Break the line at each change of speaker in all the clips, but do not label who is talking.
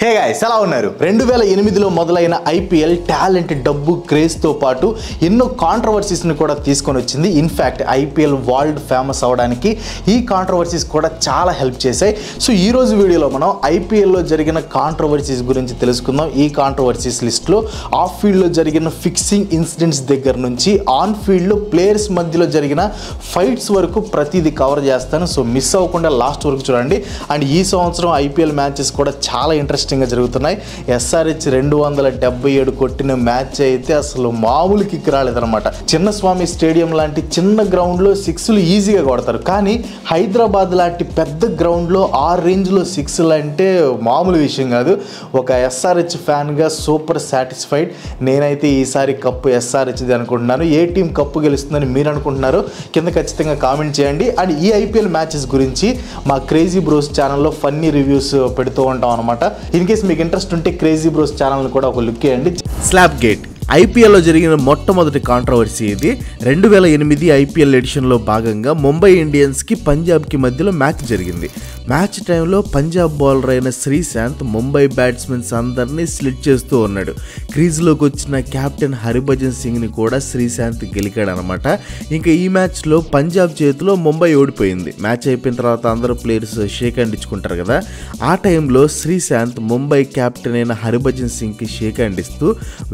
Hey guys ఎలా ఉన్నారు 2008లో మొదలైన ఐపీఎల్ టాలెంట్ డబ్బు క్రేజ్ తో పాటు ఎన్నో కాంట్రవర్సీస్ ని కూడా తీసుకొని వచ్చింది ఇన్ఫాక్ట్ ఐపీఎల్ వరల్డ్ ఫేమస్ అవడానికి ఈ కాంట్రవర్సీస్ కూడా చాలా హెల్ప్ చేశాయి సో ఈ రోజు వీడియోలో మనం ఐపీఎల్ లో జరిగిన కాంట్రవర్సీస్ గురించి తెలుసుకుందాం ఈ కాంట్రవర్సీస్ లిస్ట్ లో ఆఫ్ ఫీల్డ్ లో జరిగిన ఫిక్సింగ్ ఇన్సిడెంట్స్ దగ్గర నుంచి ఆన్ ఫీల్డ్ లో ప్లేయర్స్ మధ్యలో జరిగిన ఫైట్స్ వరకు ప్రతిదీ కవర్ చేస్తాను సో మిస్ అవ్వకుండా లాస్ట్ వరకు చూడండి అండ్ ఈ సంవత్సరం ఐపీఎల్ మ్యాచెస్ కూడా చాలా ఇంట్రెస్టింగ్ జరుగుతున్నాయి ఎస్ఆర్హెచ్ 277 కొట్టిన మ్యాచ్ అయితే అసలు మామూలు కిక్ రాలేదన్నమాట చిన్నస్వామి స్టేడియం లాంటి చిన్న గ్రౌండ్ లో సిక్స్లు ఈజీగా కొడతారు కానీ హైదరాబాద్ లాంటి పెద్ద గ్రౌండ్ లో ఆ రేంజ్ లో సిక్స్లు అంటే మామూలు విషయం కాదు ఒక ఎస్ఆర్హెచ్ ఫ్యాన్ గా సూపర్ సాటిస్ఫైడ్ నేనైతే ఈసారి కప్పు ఎస్ఆర్హెచ్ది అనుకుంటున్నాను ఏ టీం కప్పు గెలుస్తుందని మీరు అనుకుంటున్నారు కింద ఖచ్చితంగా కామెంట్ చేయండి అండ్ ఈ ఐపీఎల్ మ్యాచెస్ గురించి మా క్రేజీ బ్రోస్ ఛానల్లో ఫన్నీ రివ్యూస్ పెడుతూ ఉంటాం అనమాట ఇన్ కేస్ మీకు ఇంట్రెస్ట్ ఉంటే క్రేజీ బ్రోస్ ఛానల్ కూడా ఒక లుక్ చేయండి స్లాప్ గేట్ ఐపీఎల్లో జరిగిన మొట్టమొదటి కాంట్రవర్సీ ఇది 2008 ఐపీఎల్ ఎడిషన్లో భాగంగా ముంబై ఇండియన్స్కి పంజాబ్కి మధ్యలో మ్యాచ్ జరిగింది మ్యాచ్ టైంలో పంజాబ్ బౌలర్ అయిన శ్రీశాంత్ ముంబై బ్యాట్స్మెన్స్ అందరినీ స్లిట్ చేస్తూ ఉన్నాడు క్రీజ్లోకి వచ్చిన కెప్టెన్ హరిభజన్ సింగ్ని కూడా శ్రీశాంత్ గెలికాడనమాట ఇంకా ఈ మ్యాచ్లో పంజాబ్ చేతిలో ముంబై ఓడిపోయింది మ్యాచ్ అయిపోయిన తర్వాత అందరూ ప్లేయర్స్ షేక్ హ్యాండ్ ఇచ్చుకుంటారు కదా ఆ టైంలో శ్రీశాంత్ ముంబై కెప్టెన్ అయిన హరిభజన్ సింగ్కి షేక్ హ్యాండ్ ఇస్తూ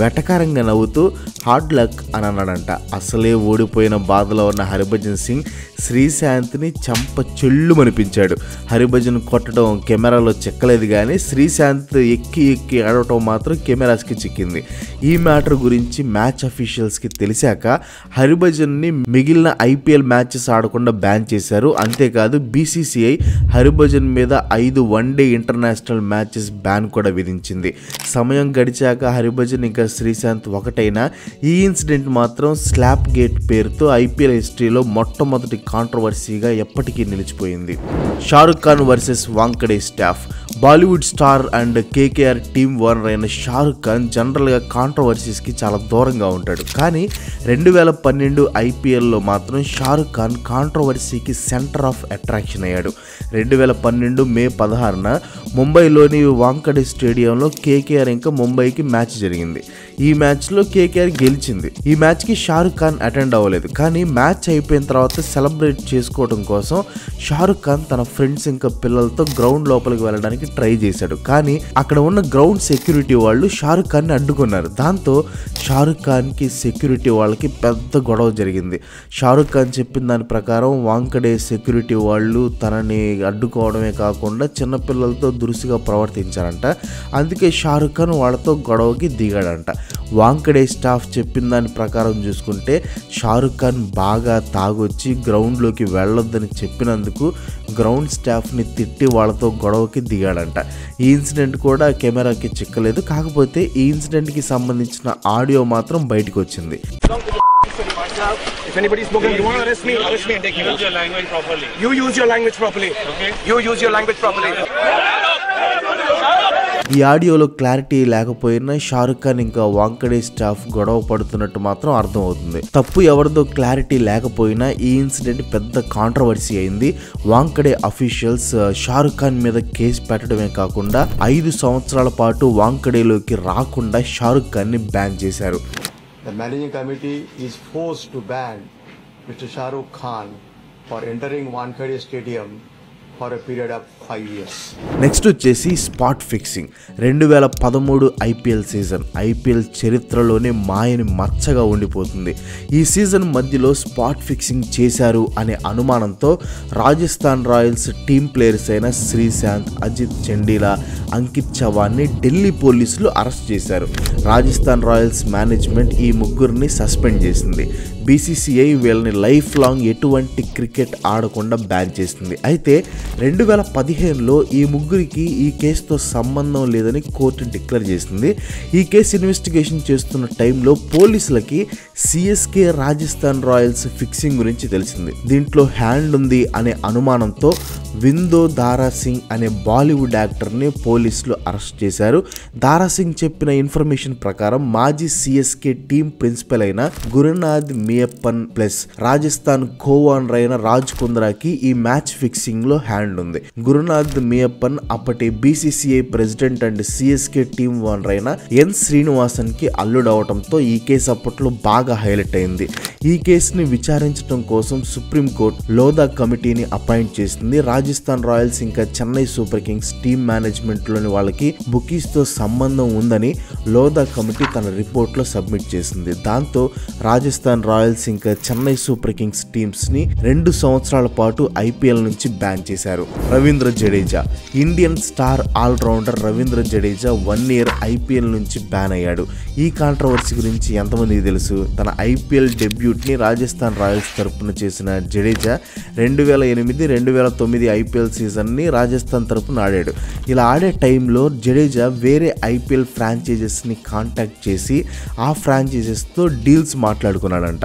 వెటకారంగా నవ్వుతూ హార్డ్ లక్ అని అన్నాడంట అసలే ఓడిపోయిన బాధలో ఉన్న హరిభజన్ సింగ్ శ్రీశాంత్ని చంప చెల్లుమనిపించాడు హరిభజన్ కొట్టడం కెమెరాలో చిక్కలేదు కానీ శ్రీశాంత్ ఎక్కి ఆడటం మాత్రం కెమెరాస్కి చిక్కింది ఈ మ్యాటర్ గురించి మ్యాచ్ అఫీషియల్స్కి తెలిసాక హరిభజన్ని మిగిలిన ఐపీఎల్ మ్యాచెస్ ఆడకుండా బ్యాన్ చేశారు అంతేకాదు బీసీసీఐ హరిభజన్ మీద 5 వన్డే ఇంటర్నేషనల్ మ్యాచెస్ బ్యాన్ కూడా విధించింది సమయం గడిచాక హరిభజన్ ఇంకా శ్రీశాంత్ ఒకటైనా ఈ ఇన్సిడెంట్ మాత్రం స్లాప్ గేట్ పేరుతో ఐపీఎల్ హిస్టరీలో మొట్టమొదటి కాంట్రవర్సీగా ఎప్పటికీ నిలిచిపోయింది Shahrukh Khan versus Wankhede staff Bollywood star and KKR team owner అయిన షారుఖ్ ఖాన్ జనరల్గా కాంట్రవర్సీస్కి చాలా దూరంగా ఉంటాడు కానీ 2012 ఐపీఎల్లో మాత్రం షారుఖ్ ఖాన్ కాంట్రవర్సీకి సెంటర్ ఆఫ్ అట్రాక్షన్ అయ్యాడు 2012 మే 16న ముంబైలోని వాంకడే స్టేడియంలో కేకేఆర్ ఇంకా ముంబైకి మ్యాచ్ జరిగింది ఈ మ్యాచ్లో కేకేఆర్ గెలిచింది ఈ మ్యాచ్కి షారుఖ్ ఖాన్ అటెండ్ అవ్వలేదు కానీ మ్యాచ్ అయిపోయిన తర్వాత సెలబ్రేట్ చేసుకోవడం కోసం షారుఖ్ ఖాన్ తన ఫ్రెండ్స్ ఇంకా పిల్లలతో గ్రౌండ్ లోపలికి వెళ్ళడానికి ట్రై చేశాడు కానీ అక్కడ ఉన్న గ్రౌండ్ సెక్యూరిటీ వాళ్ళు షారుఖ్ ఖాన్ని అడ్డుకున్నారు దాంతో షారుఖ్ ఖాన్కి సెక్యూరిటీ వాళ్ళకి పెద్ద గొడవ జరిగింది షారుఖ్ ఖాన్ చెప్పిన దాని ప్రకారం వాంకడే సెక్యూరిటీ వాళ్ళు తనని అడ్డుకోవడమే కాకుండా చిన్నపిల్లలతో దురుసుగా ప్రవర్తించారంట అందుకే షారుఖ్ ఖాన్ వాళ్ళతో గొడవకి దిగాడంట వాంకడే స్టాఫ్ చెప్పిన దాని ప్రకారం చూసుకుంటే షారుఖ్ ఖాన్ బాగా తాగొచ్చి గ్రౌండ్లోకి వెళ్ళొద్దని చెప్పినందుకు గ్రౌండ్ స్టాఫ్ని తిట్టి వాళ్ళతో గొడవకి దిగాడంట ఈ ఇన్సిడెంట్ కూడా కెమెరాకి చిక్కలేదు కాకపోతే ఈ ఇన్సిడెంట్కి సంబంధించిన ఆడియో మాత్రం బయటకు వచ్చింది
If anybody is smoking, you want to arrest me and take me. Use your language properly. You use your language properly. Okay. You use your language properly.
ఈ ఆడియోలో క్లారిటీ లేకపోయినా షారుఖ్ ఖాన్ ఇంకా వాంకడే స్టాఫ్ గొడవ పడుతున్నట్టు మాత్రం అర్థమవుతుంది తప్పు ఎవరిదో క్లారిటీ లేకపోయినా ఈ ఇన్సిడెంట్ పెద్ద కాంట్రవర్సీ అయింది వాంకడే అఫీషియల్స్ షారుఖ్ ఖాన్ మీద కేసు పెట్టడమే కాకుండా 5 సంవత్సరాల పాటు వాంకడేలోకి రాకుండా షారుఖ్ ఖాన్ ని బ్యాన్ చేశారు
The managing committee is forced to ban Mr. Shah Rukh Khan for entering Wankhede Stadium for a period of 5 years.
Next వచ్చేసి spot fixing 2013 IPL season IPL చరిత్రలోనే మాయని మచ్చగా ఉండిపోతుంది ఈ సీజన్ మధ్యలో స్పాట్ ఫిక్సింగ్ చేశారు అనే అనుమానంతో రాజస్థాన్ రాయల్స్ టీమ్ ప్లేయర్స్ అయిన శ్రీశాంత్ అజిత్ చండీలా అంకిత్ చవాన్ని ఢిల్లీ పోలీసులు అరెస్ట్ చేశారు రాజస్థాన్ రాయల్స్ మేనేజ్మెంట్ ఈ ముగ్గురిని సస్పెండ్ చేసింది బీసీసీఐ వీళ్ళని లైఫ్ లాంగ్ ఎటువంటి క్రికెట్ ఆడకుండా బ్యాన్ చేసింది అయితే 2015లో ఈ ముగ్గురికి ఈ కేసుతో సంబంధం లేదని కోర్టు డిక్లేర్ చేసింది ఈ కేసు ఇన్వెస్టిగేషన్ చేస్తున్న టైంలో పోలీసులకి సిఎస్కే రాజస్థాన్ రాయల్స్ ఫిక్సింగ్ గురించి తెలిసింది దీంట్లో హ్యాండ్ ఉంది అనే అనుమానంతో
విందో దారా సింగ్ అనే బాలీవుడ్ యాక్టర్ని పోలీసులు అరెస్ట్ చేశారు. దారా సింగ్ చెప్పిన ఇన్ఫర్మేషన్ ప్రకారం మాజీ సిఎస్కే టీం ప్రిన్సిపల్ అయిన గురునాథ్ మియప్పన్ ప్లస్ రాజస్థాన్ కోఆనర్ అయిన రాజ్ కుంద్రాకి ఈ మ్యాచ్ ఫిక్సింగ్ లో హ్యాండ్ ఉంది. గురునాథ్ మియప్పన్ అప్పటి BCCI president and CSK team owner అయిన ఎన్ శ్రీనివాసన్ కి అల్లుడవటంతో ఈ కేసు అప్పట్లో బాగా హైలైట్ అయింది. ఈ కేసుని విచారించడం కోసం సుప్రీంకోర్టు లోధా కమిటీని అపాయింట్ చేసింది. రాజస్థాన్ రాయల్స్ ఇంకా Chennai super Kings team management లోని వాళ్ళకి బుకీస్ తో సంబంధం ఉందని లోధా కమిటీ తన రిపోర్ట్ లో సబ్మిట్ చేసింది. దాంతో రాజస్థాన్ రాయల్స్ ఇంకా చెన్నై సూపర్ కింగ్స్ టీమ్స్ ని 2 సంవత్సరాల పాటు ఐపీఎల్ నుంచి బ్యాన్ చేశారు. Ravindra Jadeja Indian star allrounder Ravindra Jadeja 1 year IPL నుంచి బ్యాన్ అయ్యాడు. ఈ కాంట్రవర్సీ గురించి ఎంతమందికి తెలుసు? తన ఐపీఎల్ డెబ్యూట్ని రాజస్థాన్ రాయల్స్ తరపున చేసిన జడేజా 2008-2009 ఐపీఎల్ సీజన్ని రాజస్థాన్ తరపున ఆడాడు. ఇలా ఆడే టైంలో జడేజా వేరే ఐపీఎల్ ఫ్రాంచైజెస్ని కాంటాక్ట్ చేసి ఆ ఫ్రాంచైజెస్తో డీల్స్ మాట్లాడుకున్నాడంట.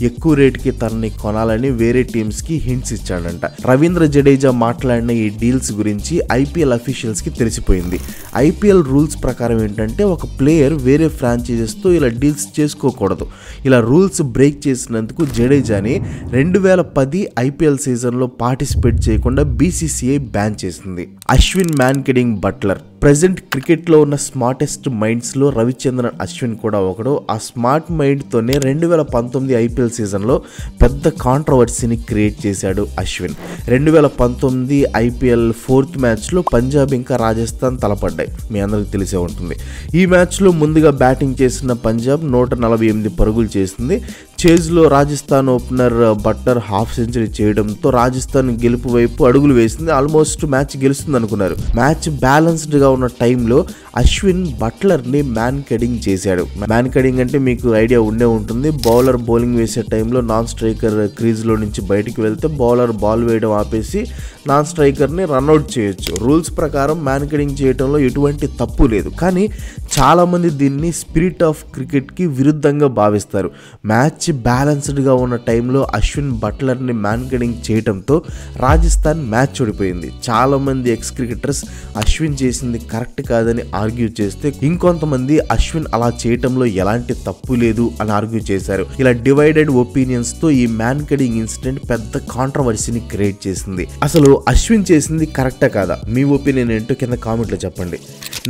ఎక్కువ రేటుకి తనని కొనాలని వేరే టీమ్స్కి హింట్స్ ఇచ్చాడంట. రవీంద్ర జడేజా మాట్లాడిన ఈ డీల్స్ గురించి ఐపీఎల్ అఫీషియల్స్కి తెలిసిపోయింది. ఐపీఎల్ రూల్స్ ప్రకారం ఏంటంటే ఒక ప్లేయర్ వేరే ఫ్రాంచైజెస్తో ఇలా డీల్స్ చేసుకోకూడదు. ఇలా రూల్స్ బ్రేక్ చేసినందుకు జడేజాని 2010 ఐపీఎల్ సీజన్లో పార్టిసిపేట్ చేయకుండా బీసీసీఐ బ్యాన్ చేసింది. అశ్విన్ మ్యాన్కెడింగ్ బట్లర్ ప్రెజెంట్ క్రికెట్లో ఉన్న స్మార్టెస్ట్ మైండ్స్లో రవిచంద్రన్ అశ్విన్ కూడా ఒకడు. ఆ స్మార్ట్ మైండ్తోనే 2019 ఐపీఎల్ సీజన్లో పెద్ద కాంట్రవర్సీని క్రియేట్ చేశాడు అశ్విన్. 2019 ఐపీఎల్ 4th మ్యాచ్లో పంజాబ్ ఇంకా రాజస్థాన్ తలపడ్డాయి, మీ అందరికి తెలిసే ఉంటుంది. ఈ మ్యాచ్లో ముందుగా బ్యాటింగ్ చేసిన పంజాబ్ 148 పరుగులు చేసింది. చేజ్లో Rajasthan opener Buttler half century చేయడంతో రాజస్థాన్ గెలుపు వైపు అడుగులు వేసింది. ఆల్మోస్ట్ మ్యాచ్ గెలుస్తుంది అనుకున్నారు. మ్యాచ్ బ్యాలెన్స్డ్గా ఉన్న టైంలో అశ్విన్ బట్లర్ని మ్యాన్కెడింగ్ చేశాడు. మ్యాన్కెడింగ్ అంటే మీకు ఐడియా ఉండే ఉంటుంది. బౌలర్ బౌలింగ్ వేసే టైంలో నాన్ స్ట్రైకర్ క్రీజ్లో నుంచి బయటికి వెళ్తే బౌలర్ బాల్ వేయడం ఆపేసి నాన్ స్ట్రైకర్ని రన్అట్ చేయొచ్చు. రూల్స్ ప్రకారం మ్యాన్కెడింగ్ చేయడంలో ఎటువంటి తప్పు లేదు. కానీ చాలామంది దీన్ని స్పిరిట్ ఆఫ్ క్రికెట్కి విరుద్ధంగా భావిస్తారు. మ్యాచ్ బ్యాలెన్స్డ్గా ఉన్న టైంలో అశ్విన్ బట్లర్ని మ్యాన్కెడింగ్ చేయడంతో రాజస్థాన్ మ్యాచ్ ఓడిపోయింది. చాలామంది ఎక్స్ క్రికెటర్స్ అశ్విన్ చేసింది కరెక్ట్ కాదని ఆర్గ్యూ చేస్తే, ఇంకొంతమంది అశ్విన్ అలా చేయటంలో ఎలాంటి తప్పు లేదు అని ఆర్గ్యూ చేశారు. ఇలా డివైడెడ్ ఒపీనియన్స్తో ఈ మ్యాన్కెడింగ్ ఇన్సిడెంట్ పెద్ద కాంట్రవర్సీని క్రియేట్ చేసింది. అసలు అశ్విన్ చేసింది కరెక్టా కాదా? మీ ఒపీనియన్ ఏంటో కింద కామెంట్లో చెప్పండి.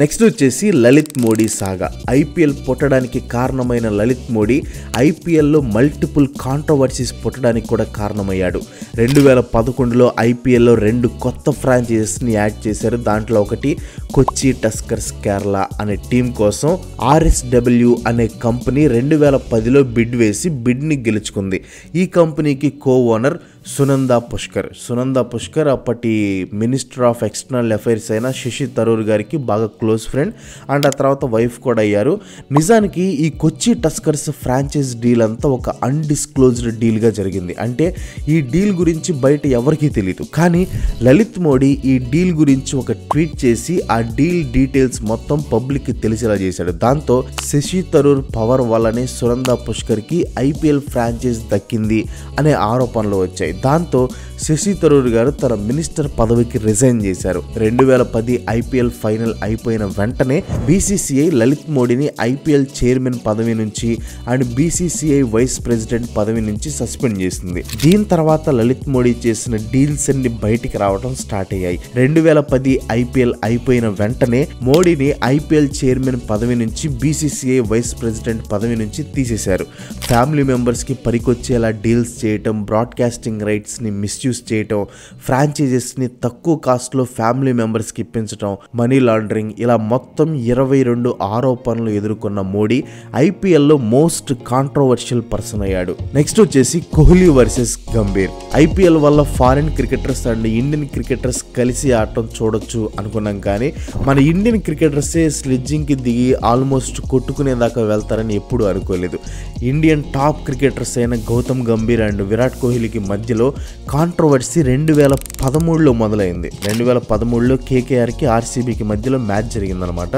నెక్స్ట్ వచ్చేసి లలిత్ మోడీ సాగా. ఐపీఎల్ పుట్టడానికి కారణమైన లలిత్ మోడీ ఐపీఎల్లో మల్టిపుల్ కాంట్రవర్సీస్ పుట్టడానికి కూడా కారణమయ్యాడు. 2011లో ఐపీఎల్లో 2 కొత్త ఫ్రాంచైజెస్ని యాడ్ చేశారు. దాంట్లో ఒకటి కొచ్చి టస్కర్స్ కేరళ అనే టీం కోసం ఆర్ఎస్డబ్ల్యూ అనే కంపెనీ 2010లో బిడ్ వేసి బిడ్ని గెలుచుకుంది. ఈ కంపెనీకి కో ఓనర్ సునందా పుష్కర్ అప్పటి మినిస్టర్ ఆఫ్ ఎక్స్టర్నల్ అఫైర్స్ అయిన శశి థరూర్ గారికి బాగా క్లోజ్ ఫ్రెండ్ అండ్ ఆ తర్వాత వైఫ్ కూడా అయ్యారు. నిజానికి ఈ కొచ్చి టస్కర్స్ ఫ్రాంచైజ్ డీల్ అంతా ఒక అన్డిస్క్లోజ్డ్ డీల్గా జరిగింది. అంటే ఈ డీల్ గురించి బయట ఎవరికీ తెలియదు. కానీ లలిత్ మోడీ ఈ డీల్ గురించి ఒక ట్వీట్ చేసి ఆ డీల్ డీటెయిల్స్ మొత్తం పబ్లిక్కి తెలిసేలా చేశాడు. దాంతో శశి థరూర్ పవర్ వల్లనే సునందా పుష్కర్కి ఐపీఎల్ ఫ్రాంచైజ్ దక్కింది అనే ఆరోపణలు వచ్చాయి. దాంతో శశి థరూర్ గారు తన మినిస్టర్ పదవికి రిజైన్ చేశారు. 2010 ఐపీఎల్ ఫైనల్ అయిపోయిన వెంటనే బీసీసీఐ లలిత్ మోడీని ఐపీఎల్ చైర్మన్ పదవి నుంచి అండ్ బీసీసీఐ వైస్ ప్రెసిడెంట్ పదవి నుంచి సస్పెండ్ చేసింది. దీని తర్వాత లలిత్ మోడీ చేసిన డీల్స్ అన్ని బయటికి రావడం స్టార్ట్ అయ్యాయి. 2010 ఐపీఎల్ అయిపోయిన వెంటనే మోడీని ఐపీఎల్ చైర్మన్ పదవి నుంచి బీసీసీఐ వైస్ ప్రెసిడెంట్ పదవి నుంచి తీసేశారు. ఫ్యామిలీ మెంబర్స్కి పనికొచ్చేలా డీల్స్ చేయటం, బ్రాడ్కాస్టింగ్ రైట్స్ని మిస్యూజ్ చేయటం, ఫ్రాంచైజెస్ని తక్కువ కాస్ట్లో ఫ్యామిలీ మెంబర్స్కి ఇప్పించడం, మనీ లాండరింగ్, ఇలా మొత్తం 22 ఆరోపణలు ఎదుర్కొన్న మోడీ ఐపీఎల్లో మోస్ట్ కాంట్రవర్షియల్ పర్సన్ అయ్యాడు. నెక్స్ట్ వచ్చేసి కోహ్లీ వర్సెస్ గంభీర్. ఐపీఎల్ వల్ల foreign cricketers and Indian cricketers కలిసి ఆడటం చూడొచ్చు అనుకున్నాం, కానీ మన ఇండియన్ క్రికెటర్సే స్లెడ్జింగ్కి దిగి ఆల్మోస్ట్ కొట్టుకునేదాకా వెళ్తారని ఎప్పుడూ అనుకోలేదు. ఇండియన్ టాప్ క్రికెటర్స్ అయిన గౌతమ్ గంభీర్ అండ్ విరాట్ కోహ్లీకి మధ్య మధ్యలో కాంట్రవర్సీ 2013లో మొదలైంది. 2013లో కేకేఆర్కి ఆర్సీబీకి మధ్యలో మ్యాచ్ జరిగిందనమాట.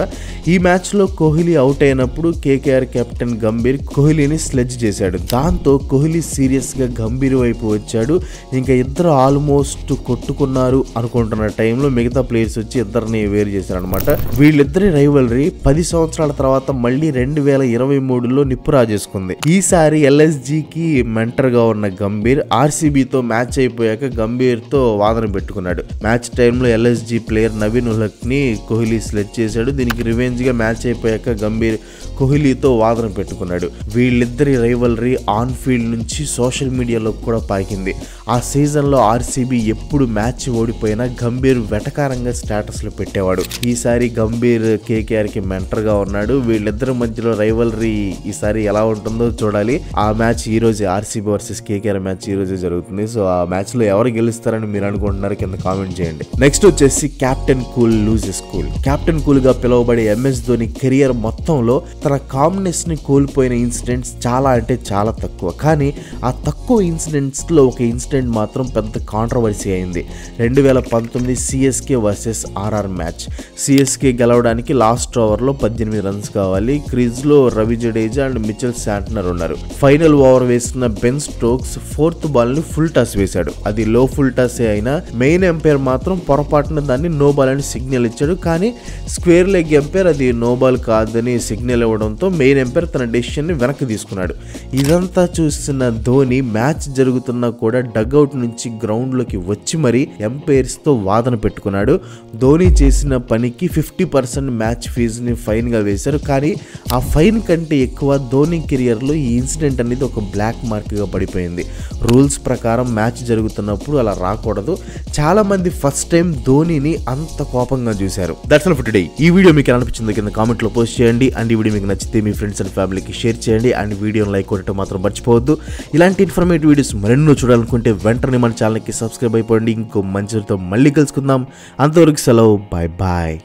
ఈ మ్యాచ్లో కోహ్లీ అవుట్ అయినప్పుడు కేకేఆర్ కెప్టెన్ గంభీర్ కోహ్లీని స్లెడ్జ్ చేశాడు. దాంతో కోహ్లీ సీరియస్గా గంభీర్ వైపు వచ్చాడు. ఇంకా ఇద్దరు ఆల్మోస్ట్ కొట్టుకున్నారు అనుకుంటున్న టైంలో మిగతా ప్లేయర్స్ వచ్చి ఇద్దరిని వేరు చేశారనమాట. వీళ్ళిద్దరి రైవల్రీ 10 సంవత్సరాల తర్వాత మళ్ళీ 2023లో నిప్పు రాజేసుకుంది. ఈసారి ఎల్ఎస్జీకి మెంటర్గా ఉన్న గంభీర్ ఆర్సీబీతో మ్యాచ్ అయిపోయాక గంభీర్తో వాదన పెట్టుకున్నాడు. మ్యాచ్ టైంలో ఎల్ఎస్జీ ప్లేయర్ నవీన్ ఉల్హక్ని కోహ్లీ స్లెడ్జ్ చేశాడు. దీనికి రివెంజ్గా మ్యాచ్ అయిపోయాక గంభీర్ కోహ్లీతో వాదన పెట్టుకున్నాడు. వీళ్ళిద్దరి రైవల్రీ ఆన్ ఫీల్డ్ నుంచి సోషల్ మీడియాలో కూడా పాకింది. ఆ సీజన్లో ఆర్సీబీ ఎప్పుడు మ్యాచ్ ఓడిపోయినా గంభీర్ వెటకారంగా స్టేటస్లు పెట్టేవాడు. ఈసారి గంభీర్ కేకేఆర్కి మెంటర్గా ఉన్నాడు. వీళ్ళిద్దరి మధ్యలో రైవల్రీ ఈసారి ఎలా ఉంటుందో చూడాలి. ఆ మ్యాచ్ ఈ రోజే, ఆర్సీబీ వర్సెస్ కేకేఆర్ మ్యాచ్ ఈ రోజే జరుగుతుంది. సో ఆ మ్యాచ్లో ఎవరు గెలుస్తారని మీరు అనుకుంటున్నారు కింద కామెంట్ చేయండి. నెక్స్ట్ వచ్చేసి captain cool loses cool. Captain కూల్గా పిలువబడే ఎంఎస్ ధోని కెరియర్ మొత్తంలో తన కామ్నెస్ని కోల్పోయిన ఇన్సిడెంట్స్ చాలా అంటే చాలా తక్కువ. కానీ ఆ తక్కువ ఇన్సిడెంట్స్లో ఒక ఇన్సిడెంట్ మాత్రం పెద్ద కాంట్రవర్సీ అయింది. 2019 CSK versus RR match. CSK గెలవడానికి లాస్ట్ ఓవర్లో 18 రన్స్ కావాలి. క్రీజ్లో Ravi Jadeja and Mitchell Santner ఉన్నారు. ఫైనల్ ఓవర్ వేసిన బెన్ స్టోక్స్ 4th బాల్ని ఫుల్ టాస్ వేశాడు. అది లో ఫుల్ టాసే అయినా మెయిన్ ఎంపైర్ మాత్రం పొరపాటున దాన్ని నో బాల్ అని సిగ్నల్ ఇచ్చాడు. కానీ స్క్వేర్ లెగ్ ఎంపైర్ అది నో బాల్ కాదని సిగ్నల్ ఇవ్వడంతో మెయిన్ ఎంపైర్ తన డెసిషన్ని వెనక్కి తీసుకున్నాడు. ఇదంతా చూసిన ధోని మ్యాచ్ జరుగుతున్నా కూడా డగ్అవుట్ నుంచి గ్రౌండ్లోకి వచ్చి మరీ ఎంపైర్స్తో వాదన పెట్టుకున్నాడు. ధోని చేసిన పనికి 50% మ్యాచ్ ఫీజుని ఫైన్గా వేశారు. కానీ ఆ ఫైన్ కంటే ఎక్కువ ధోని కెరియర్లో ఈ ఇన్సిడెంట్ అనేది ఒక బ్లాక్ మార్క్గా పడిపోయింది. రూల్స్ ప్రకారం మ్యాచ్ జరుగుతున్నప్పుడు అలా రాకూడదు. చాలా మంది ఫస్ట్ టైం ధోనిని అంత కోపంగా చూశారు. That's all for today. ఈ వీడియో మీకు ఎలా అనిపించిందో కింద కామెంట్లో పోస్ట్ చేయండి. అండ్ ఈ వీడియో మీకు నచ్చితే మీ ఫ్రెండ్స్ అండ్ ఫ్యామిలీకి షేర్ చేయండి. అండ్ వీడియోని లైక్ కొట్టడం మాత్రం మర్చిపోవద్దు. ఇలాంటి ఇన్ఫర్మేటివ్ వీడియోస్ మరెన్నో చూడాలనుకుంటే వెంటనే మన ఛానల్కి సబ్స్క్రైబ్ అయిపోండి. ఇంకో మంచితో మళ్ళీ కలుసుకుందాం. అంతవరకు సెలవు. Bye bye.